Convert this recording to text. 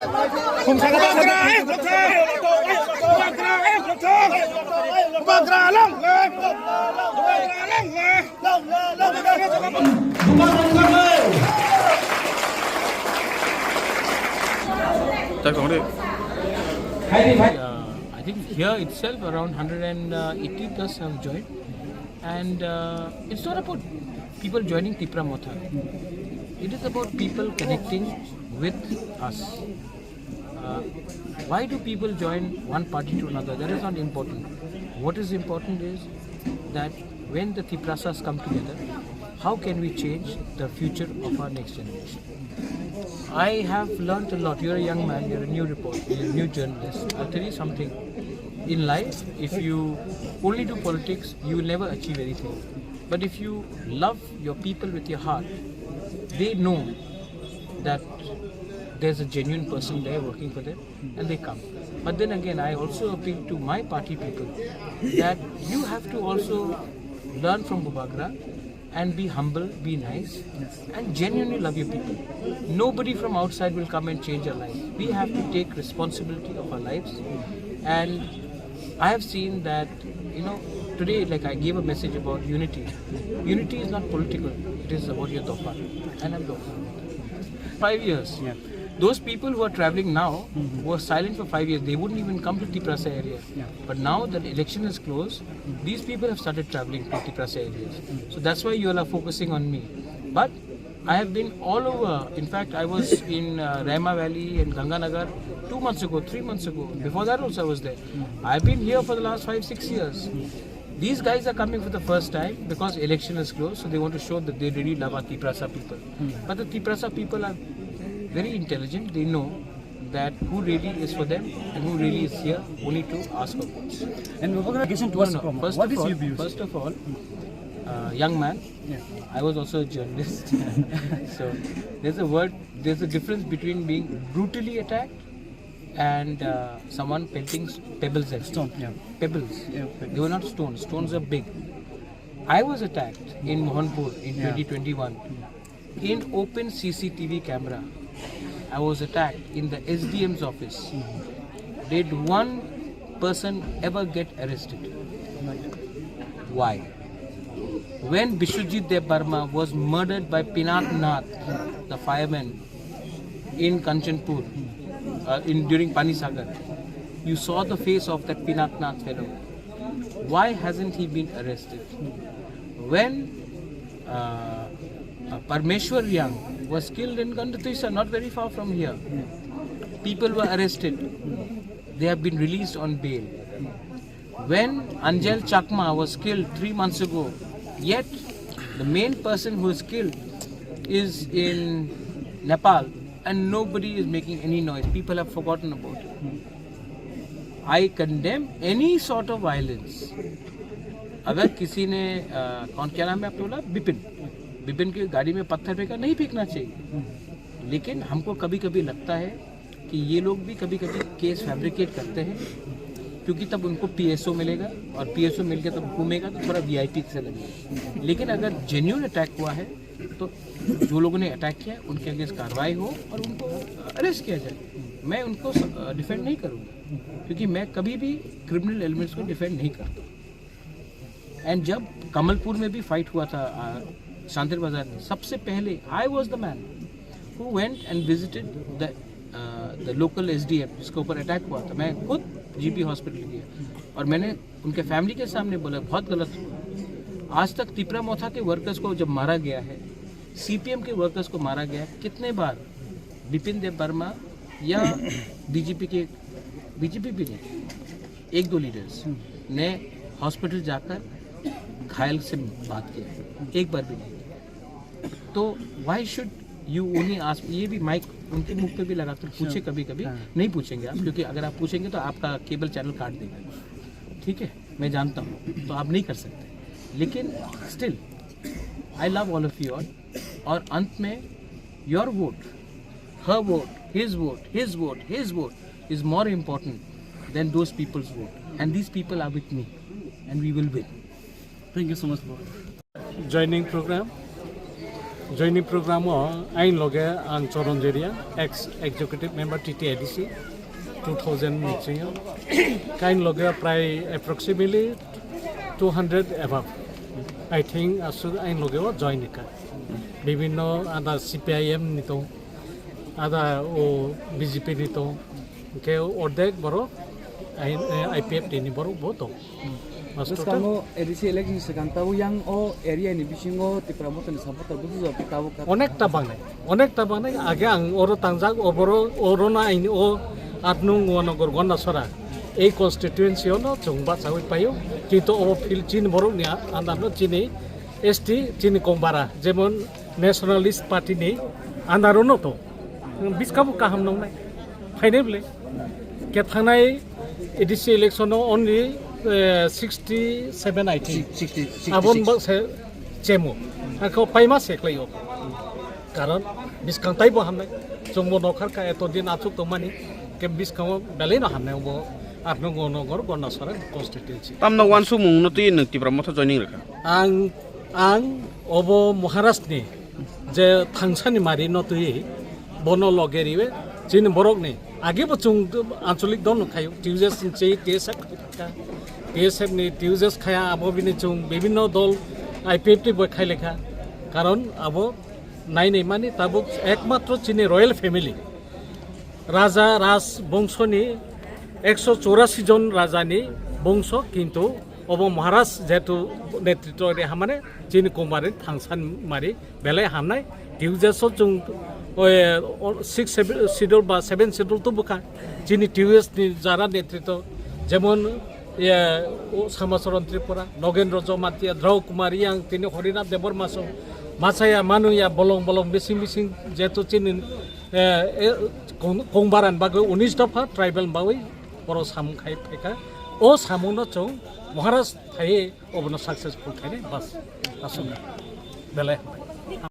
I think here itself around 180 plus have joined, and it's not about people joining Tipra Motha. It is about people connecting with us. Why do people join one party to another? That is not important. What is important is that when the Tiprasas come together, how can we change the future of our next generation? I have learnt a lot. You're a young man, you're a new reporter, you're a new journalist. I'll tell you something. In life, if you only do politics, you will never achieve anything. But if you love your people with your heart, they know that there's a genuine person there working for them, and they come. But then again, I also appeal to my party people that you have to also learn from Bubagra and be humble, be nice, and genuinely love your people. Nobody from outside will come and change our lives. We have to take responsibility of our lives. And I have seen that, today, like I gave a message about unity. Unity is not political, it is about your Dofa. And I'm Dofa. 5 years. Yeah. Those people who are traveling now were silent for 5 years. They wouldn't even come to Tiprasa area. Yeah. But now that the election is closed, these people have started traveling to Tiprasa areas. So that's why you all are focusing on me. But I have been all over. In fact, I was in Rahma Valley and Ganganagar 2 months ago, 3 months ago. Before that also I was there. I've been here for the last 5-6 years. These guys are coming for the first time because election is closed, so they want to show that they really love our Tiprasa people. But the Tiprasa people are very intelligent. They know that who really is for them and who really is here only to ask for votes. And congratulations to us. What is your views? First of all, young man, I was also a journalist. So there's a difference between being brutally attacked and someone pelting pebbles at stone. Yeah. Pebbles. Yeah, they were not stones. Stones are big. I was attacked in Mohanpur in 2021 in open CCTV camera. I was attacked in the SDM's office. Did one person ever get arrested? Why? When Bishwajit Dev Burma was murdered by Pinak Nath, the fireman in Kanchanpur, during Panisagar, you saw the face of that Pinak Nath fellow. Why hasn't he been arrested? When Parmeshwar Young was killed in Gandatisa, not very far from here, people were arrested. They have been released on bail. When Anjal Chakma was killed 3 months ago, yet the main person who is killed is in Nepal and nobody is making any noise. People have forgotten about it. I condemn any sort of violence. अगर किसी ने क्या नाम है आपने बोला, बिपिन की गाड़ी में पत्थर फेंका, नहीं फेंकना चाहिए. लेकिन हमको कभी कभी लगता है कि ये लोग भी कभी कभी केस फैब्रिकेट करते हैं, क्योंकि तब उनको पीएसओ मिलेगा और पीएसओ मिल के तब घूमेगा तो थोड़ा वीआईपी से लगेगा. लेकिन अगर जेन्युइन अटैक हुआ है तो जो लोगों ने अटैक किया उनके अगेंस्ट कार्रवाई हो और उनको अरेस्ट किया जाए. मैं उनको डिफेंड नहीं करूँगा, क्योंकि मैं कभी भी क्रिमिनल एलिमेंट्स को डिफेंड नहीं करता. एंड जब कमलपुर में भी फाइट हुआ था शांतिर बाजार में, सबसे पहले I was the man who went and visited the local SDM जिसके ऊपर अटैक हुआ था. मैं खुद जीपी हॉस्पिटल गया और मैंने उनके फैमिली के सामने बोला बहुत गलत हुआ. आज तक तिपरा मोथा के वर्कर्स को जब मारा गया है, सीपीएम के वर्कर्स को मारा गया है, कितने बार बिपिन देव वर्मा या बीजेपी के, बीजेपी भी नहीं, 1-2 लीडर्स ने हॉस्पिटल जाकर घायल से बात किया, एक बार भी नहीं. तो why should you only ask. ये भी माइक उनके मुख पे भी लगाते पूछे, कभी कभी नहीं पूछेंगे आप, क्योंकि अगर आप पूछेंगे तो आपका केबल चैनल काट देगा. ठीक है, मैं जानता हूँ, तो आप नहीं कर सकते. लेकिन still I love all of you all. और अंत में your vote, her vote, his vote, his vote, his vote is more important than those people's vote. And these people are with me and we will win. Thank you so much for joining program. joining program ain loge ang Choronjeria ex executive member TTIDC 2000 meeting kain loge pray approximately 200 above I think asu ain loge join ka bibhinno ada CPIM nito ada o BJP nito ke ordek boro IPF ni boro boto Terus kamu edisi election sekarang tahu yang area ini bisingo di Pramoto ni sampai terbuka tapi tahu kan? অনেক তাবানে আগে আং ওর তাংজাক ওবর ওরনা আইনি ও আটনু নগর গন্ডাসরা এই কনস্টিটুয়েন্সিও ন জংবা চাই পাইও কিন্তু ও feel চিন বরক নিয়া আন্দানো চিনি এসটি চিনি কমবারা যেমন ন্যাশনালিস্ট পার্টি নি আন্দারনো তো বিসকাবু কাহাম নং নাই ফাইনাবলে কে থানাই ADC election only 67 I think 66 abon ba se chemo ako paima seklayo karon biskang tai bo hamnai jongbo nokhar ka eto din achuk to mani ke biskang belai no hamnai bo apno gonogor gonasara constituency tamna wansu mung no tin ti Pramoto joining reka ang obo Maharashtra ni je thangsani mari no tui bono logeriwe jin borok ni age bo chung ancholik don khayo tiujes chei TSF ni টিউজেস খায়া আবো বিনি চুং বিভিন্ন দল IPF বই খাই লেখা কারণ আবো নাই নাই মানে তাবুক একমাত্র চিনি রয়্যাল ফ্যামিলি রাজা রাজ বংশনি 184 জন রাজানি বংশ কিন্তু অব মহারাজ যেহেতু নেতৃত্ব হামানে চিনি কুমারে থাংসান মারি বেলায় হামনাই টিউজেস চুং 6 শিডিউল বা 7 শিডিউল তো বুকা চিনি টিউএস ni যারা নেতৃত্ব যেমন Samasaran Tripura, Nogendra Jomatia, Drau Kumari yang tini Horina Debor Maso, Masaya Manu ya bolong bising jatuh cinin kongbaran bagai unis dapat tribal bawi poros samu kai peka, samu no cong, Maharashtra thai obno successful thai bas, asum, bela.